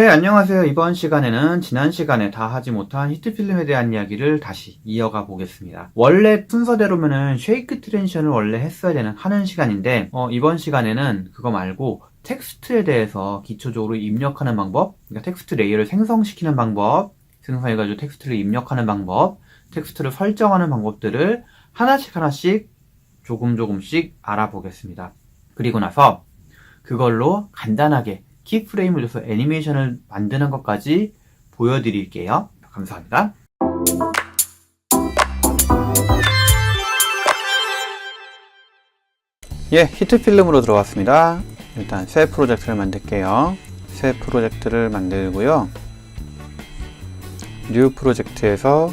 네, 안녕하세요. 이번 시간에는 지난 시간에 다 하지 못한 히트필름에 대한 이야기를 다시 이어가 보겠습니다. 원래 순서대로면은 쉐이크 트랜지션을 원래 했어야 하는 시간인데, 이번 시간에는 그거 말고 텍스트에 대해서 기초적으로 입력하는 방법, 그러니까 텍스트 레이어를 생성시키는 방법, 생성해가지고 텍스트를 입력하는 방법, 텍스트를 설정하는 방법들을 하나씩 조금씩 알아보겠습니다. 그리고 나서 그걸로 간단하게 키프레임을 줘서 애니메이션을 만드는 것까지 보여드릴게요. 감사합니다. 예, 히트필름으로 들어왔습니다. 일단 새 프로젝트를 만들게요. 새 프로젝트를 만들고요. 뉴 프로젝트에서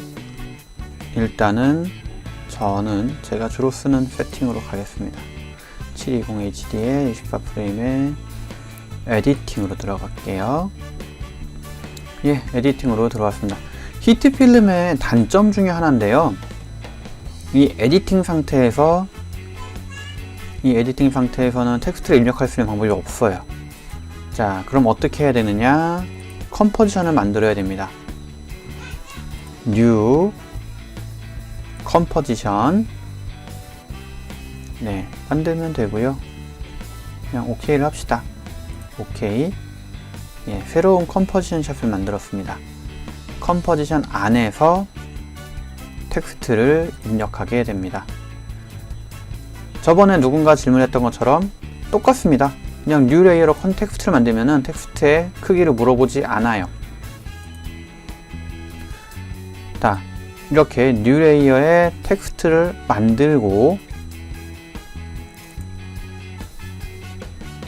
일단은 저는 제가 주로 쓰는 세팅으로 가겠습니다. 720HD에 24프레임에 에디팅으로 들어갈게요. 예, 에디팅으로 들어왔습니다. 히트필름의 단점 중에 하나인데요. 이 에디팅 상태에서는 텍스트를 입력할 수 있는 방법이 없어요. 자, 그럼 어떻게 해야 되느냐? 컴포지션을 만들어야 됩니다. New 컴포지션. 네, 만들면 되고요. 그냥 OK를 합시다. 오케이. 예, 새로운 컴포지션 샵을 만들었습니다. 컴포지션 안에서 텍스트를 입력하게 됩니다. 저번에 누군가 질문했던 것처럼 똑같습니다. 그냥 뉴 레이어로 텍스트를 만들면은 텍스트의 크기를 물어보지 않아요. 자, 이렇게 뉴 레이어에 텍스트를 만들고,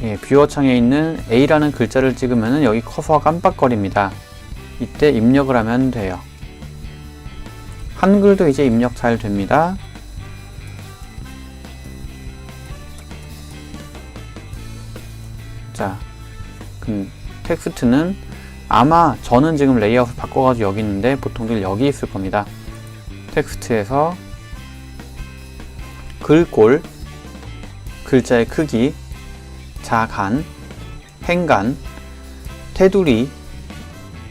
예, 뷰어 창에 있는 A라는 글자를 찍으면 여기 커서가 깜빡거립니다. 이때 입력을 하면 돼요. 한글도 이제 입력 잘 됩니다. 자, 텍스트는 아마 저는 지금 레이아웃을 바꿔가지고 여기 있는데 보통들 여기 있을 겁니다. 텍스트에서 글꼴, 글자의 크기, 자간, 행간, 테두리,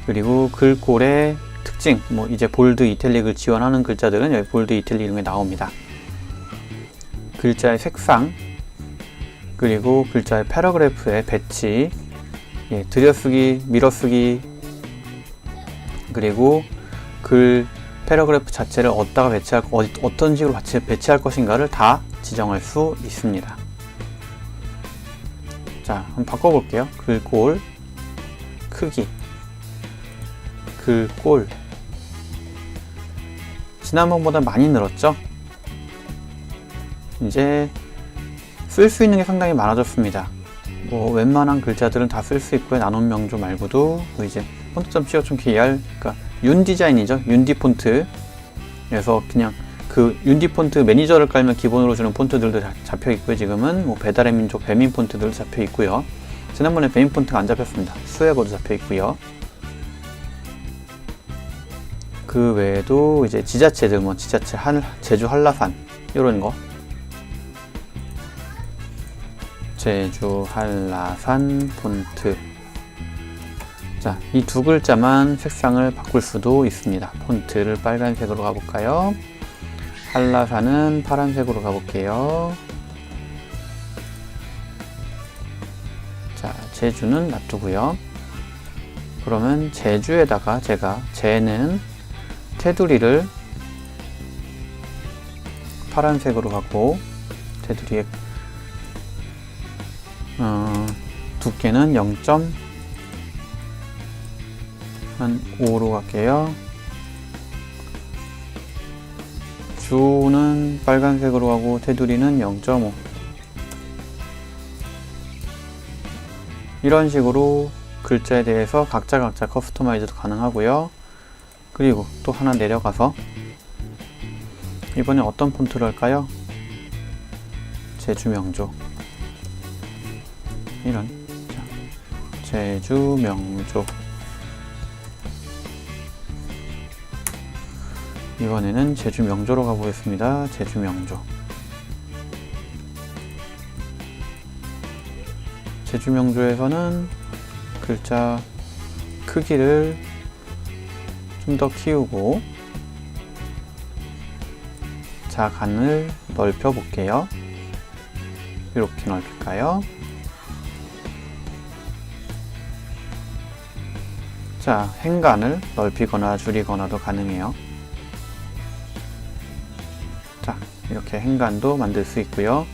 그리고 글꼴의 특징, 뭐 이제 볼드, 이탈릭을 지원하는 글자들은 여기 볼드, 이탈릭 이런 게 나옵니다. 글자의 색상, 그리고 글자의 패러그래프의 배치, 예, 들여쓰기, 밀어쓰기, 그리고 글 패러그래프 자체를 어디다가 어떤 식으로 배치할 것인가를 다 지정할 수 있습니다. 자, 한번 바꿔볼게요. 글꼴, 크기, 글꼴. 지난번보다 많이 늘었죠? 이제 쓸 수 있는 게 상당히 많아졌습니다. 뭐 웬만한 글자들은 다 쓸 수 있고요. 나눔 명조 말고도 뭐 이제 폰트.co.kr, 그러니까 윤 디자인이죠. 윤디 폰트. 그래서 그냥 그 윤디 폰트 매니저를 깔면 기본으로 주는 폰트들도 잡혀 있고요. 지금은 뭐 배달의 민족 배민 폰트들도 잡혀 있고요. 지난번에 배민 폰트가 안 잡혔습니다. 스웨버도 잡혀 있고요. 그 외에도 이제 지자체들, 뭐 지자체 제주 한라산 이런 거, 제주 한라산 폰트. 자, 이 두 글자만 색상을 바꿀 수도 있습니다. 폰트를 빨간색으로 가볼까요? 한라산은 파란색으로 가볼게요. 자, 제주는 놔두고요. 그러면 제주에다가 제는 테두리를 파란색으로 하고, 테두리의 두께는 0.5로 갈게요. 주는 빨간색으로 하고 테두리는 0.5. 이런 식으로 글자에 대해서 각자 커스터마이즈도 가능하고요. 그리고 또 하나 내려가서 이번에 어떤 폰트를 할까요? 제주명조. 이런, 자, 제주명조. 이번에는 제주명조로 가보겠습니다. 제주명조. 제주명조에서는 글자 크기를 좀 더 키우고 자간을 넓혀 볼게요. 이렇게 넓힐까요? 자, 행간을 넓히거나 줄이거나도 가능해요. 자, 이렇게 행간도 만들 수 있고요.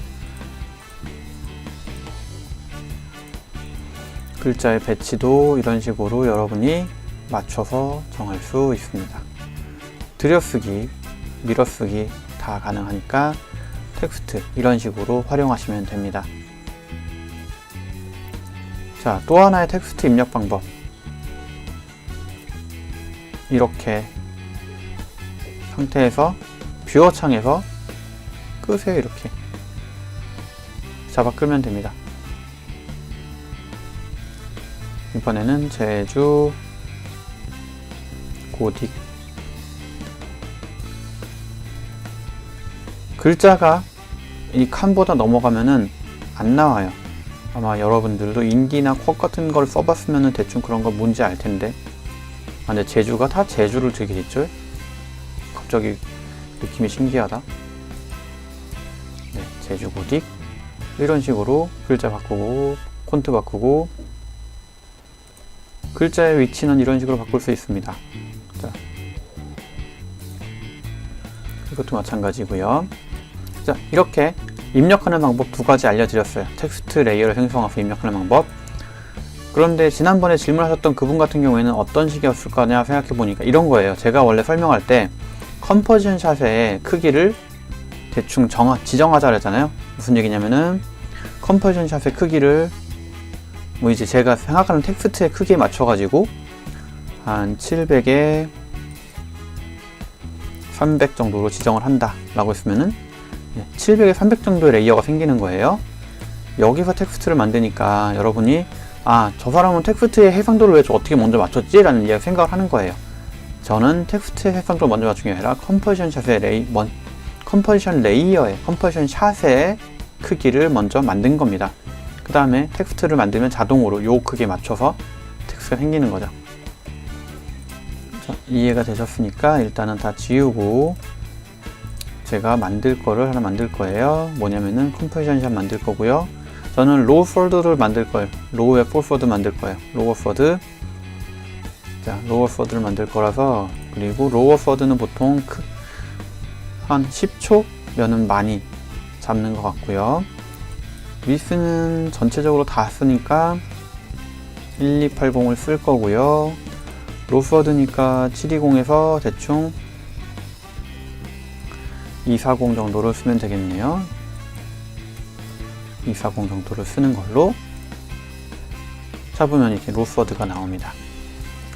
글자의 배치도 이런 식으로 여러분이 맞춰서 정할 수 있습니다. 들여쓰기, 밀어쓰기 다 가능하니까 텍스트 이런 식으로 활용하시면 됩니다. 자, 또 하나의 텍스트 입력 방법. 이렇게 상태에서 뷰어 창에서 끄세요. 이렇게 잡아 끌면 됩니다. 이번에는 제주 고딕. 글자가 이 칸보다 넘어가면은 안 나와요. 아마 여러분들도 인디나 쿼 같은 걸 써봤으면 대충 그런 거 뭔지 알 텐데. 아, 근데 제주가 다 제주를 들게 됐죠? 갑자기 느낌이 신기하다. 네, 제주 고딕. 이런 식으로 글자 바꾸고, 폰트 바꾸고, 글자의 위치는 이런 식으로 바꿀 수 있습니다. 자, 이것도 마찬가지고요. 자, 이렇게 입력하는 방법 두 가지 알려드렸어요. 텍스트 레이어를 생성해서 입력하는 방법. 그런데 지난번에 질문하셨던 그분 같은 경우에는 어떤 식이었을 거냐 생각해보니까 이런 거예요. 제가 원래 설명할 때 컴포지션 샷의 크기를 대충 지정하자 그랬잖아요. 무슨 얘기냐면은 컴포지션 샷의 크기를 뭐 이제 제가 생각하는 텍스트의 크기에 맞춰가지고 한 700에 300 정도로 지정을 한다 라고 했으면은 700에 300 정도의 레이어가 생기는 거예요. 여기서 텍스트를 만드니까 여러분이 아, 저 사람은 텍스트의 해상도를 왜 어떻게 먼저 맞췄지? 라는 생각을 하는 거예요. 저는 텍스트의 해상도를 먼저 맞춘 게 아니라 컴포지션 레이어의 컴포지션 샷의 크기를 먼저 만든 겁니다. 그 다음에 텍스트를 만들면 자동으로 요 크기에 맞춰서 텍스트가 생기는 거죠. 자, 이해가 되셨으니까 일단은 다 지우고 제가 만들 거를 하나 만들 거예요. 뭐냐면은 컴포지션 샷 만들 거고요. 저는 로우 폴더를 만들 거예요. 로우에 폴포드 만들 거예요. 로워 포드. 자, 로워 포드를 만들 거라서, 그리고 로워 포드는 보통 한 10초면은 많이 잡는 것 같고요. 위스는 전체적으로 다 쓰니까 1280을 쓸 거고요. 로우포드니까 720에서 대충 240 정도를 쓰면 되겠네요. 240 정도를 쓰는 걸로 잡으면 이렇게 로우포드가 나옵니다.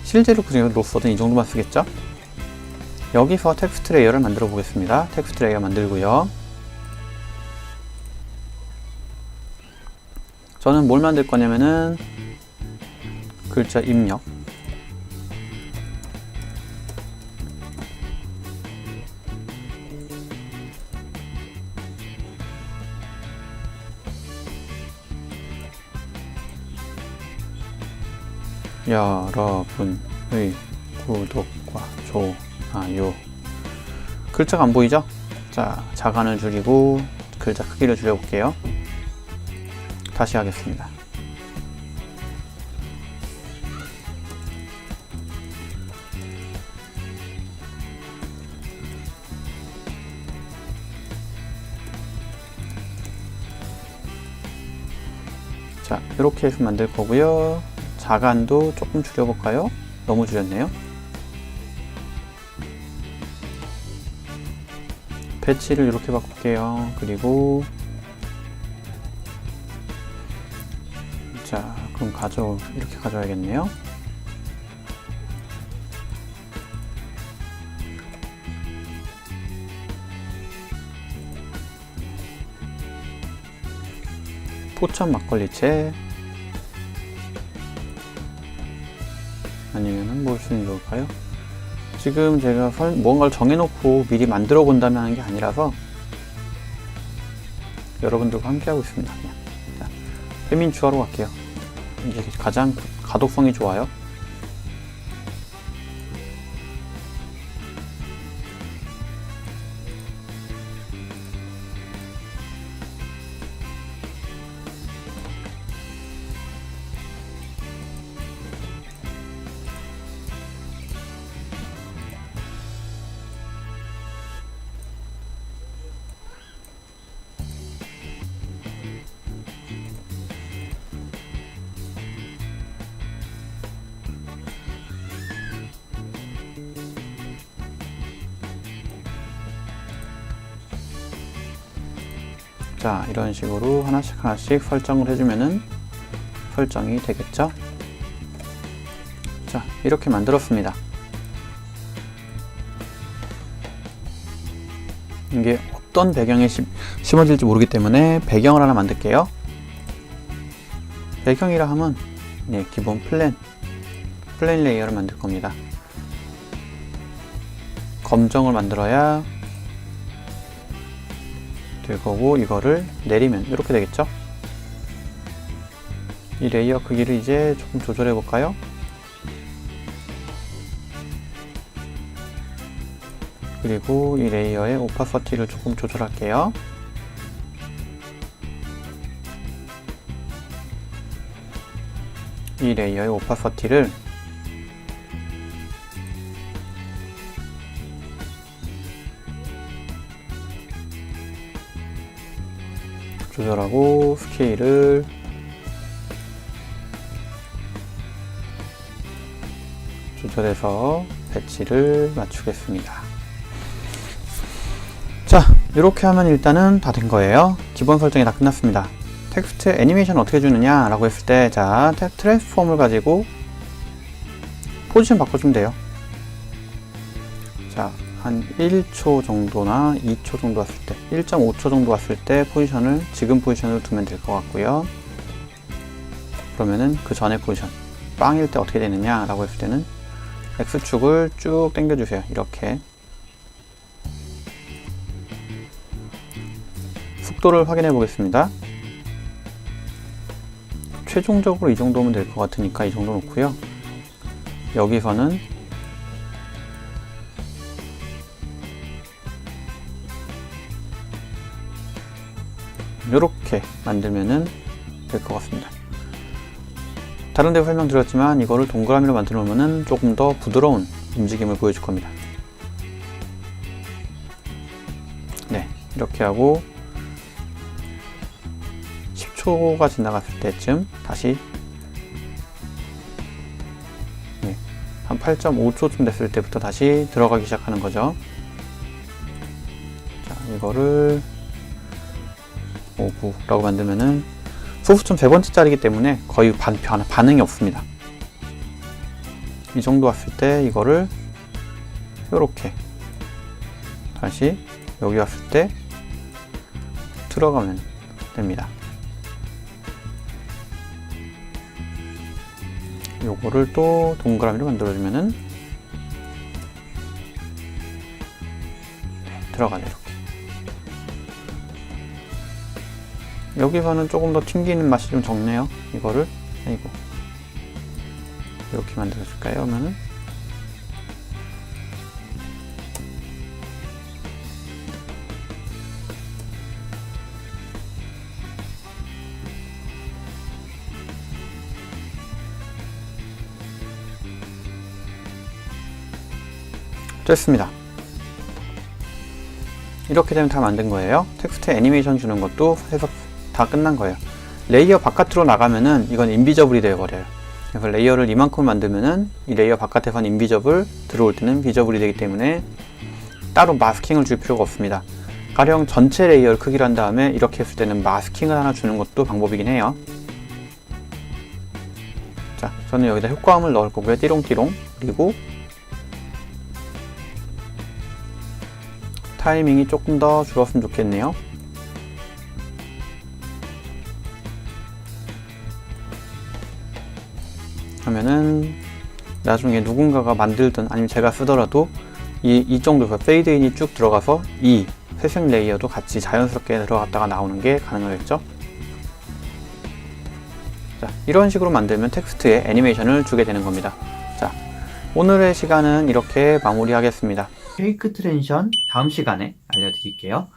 실제로 그중에 로우포드는 이 정도만 쓰겠죠? 여기서 텍스트 레이어를 만들어 보겠습니다. 텍스트 레이어 만들고요. 저는 뭘 만들 거냐면은 글자 입력, 여러분의 구독과 좋아요. 글자가 안 보이죠? 자, 자간을 줄이고 글자 크기를 줄여볼게요. 다시 하겠습니다. 자, 이렇게 해서 만들 거고요. 자간도 조금 줄여볼까요? 너무 줄였네요. 배치를 이렇게 바꿀게요. 그리고 자, 그럼 이렇게 가져야겠네요. 포천 막걸리채 아니면은 뭘 쓰는 게 좋을까요? 지금 제가 뭔가를 정해놓고 미리 만들어 본다면 하는 게 아니라서 여러분들과 함께 하고 있습니다. 그냥. 자, 페민추가로 갈게요. 이게 가장 가독성이 좋아요. 자, 이런 식으로 하나씩 설정을 해주면은 설정이 되겠죠? 자, 이렇게 만들었습니다. 이게 어떤 배경에 심어질지 모르기 때문에 배경을 하나 만들게요. 배경이라 하면 기본 플랜 레이어를 만들 겁니다. 검정을 만들어야 될 거고, 이거를 내리면 이렇게 되겠죠? 이 레이어 크기를 이제 조금 조절해 볼까요? 그리고 이 레이어의 오파서티를 조금 조절할게요. 이 레이어의 오파서티를 조절하고 스케일을 조절해서 배치를 맞추겠습니다. 자, 이렇게 하면 일단은 다 된 거예요. 기본 설정이 다 끝났습니다. 텍스트 애니메이션 어떻게 주느냐 라고 했을 때, 자, 트랜스폼을 가지고 포지션 바꿔주면 돼요. 자, 한 1초 정도나 2초 정도 왔을 때, 1.5초 정도 왔을 때 포지션을 지금 포지션으로 두면 될 것 같고요. 그러면은 그 전에 포지션 빵일 때 어떻게 되느냐 라고 했을 때는 X축을 쭉 당겨주세요. 이렇게 속도를 확인해 보겠습니다. 최종적으로 이 정도면 될 것 같으니까 이 정도 놓고요. 여기서는 이렇게 만들면은 될 것 같습니다. 다른 데 설명드렸지만 이거를 동그라미로 만들어 놓으면 조금 더 부드러운 움직임을 보여줄 겁니다. 네, 이렇게 하고 10초가 지나갔을 때쯤 다시 한 8.5초쯤 됐을 때부터 다시 들어가기 시작하는 거죠. 자, 이거를 5,9라고 만들면은 소수점 100원짜리이기 때문에 거의 반응이 없습니다. 이 정도 왔을 때 이거를 이렇게 다시 여기 왔을 때 들어가면 됩니다. 요거를 또 동그라미로 만들어주면은 들어가네. 이렇게 여기서는 조금 더 튕기는 맛이 좀 적네요. 이거를 이렇게 만들어줄까요? 그러면은 됐습니다. 이렇게 되면 다 만든 거예요. 텍스트 애니메이션 주는 것도 해서 다 끝난 거예요. 레이어 바깥으로 나가면은 이건 인비저블이 되어버려요. 그래서 레이어를 이만큼 만들면은 이 레이어 바깥에선 인비저블, 들어올 때는 비저블이 되기 때문에 따로 마스킹을 줄 필요가 없습니다. 가령 전체 레이어를 크기로 한 다음에 이렇게 했을 때는 마스킹을 하나 주는 것도 방법이긴 해요. 자, 저는 여기다 효과음을 넣을 거고요. 띠롱띠롱. 그리고 타이밍이 조금 더 줄었으면 좋겠네요. 하면은 나중에 누군가가 만들든 아니면 제가 쓰더라도 이 정도에서 페이드인이 쭉 들어가서 이 회색 레이어도 같이 자연스럽게 들어갔다가 나오는 게 가능하겠죠. 자, 이런 식으로 만들면 텍스트에 애니메이션을 주게 되는 겁니다. 자, 오늘의 시간은 이렇게 마무리하겠습니다. 쉐이크 트랜지션 다음 시간에 알려드릴게요.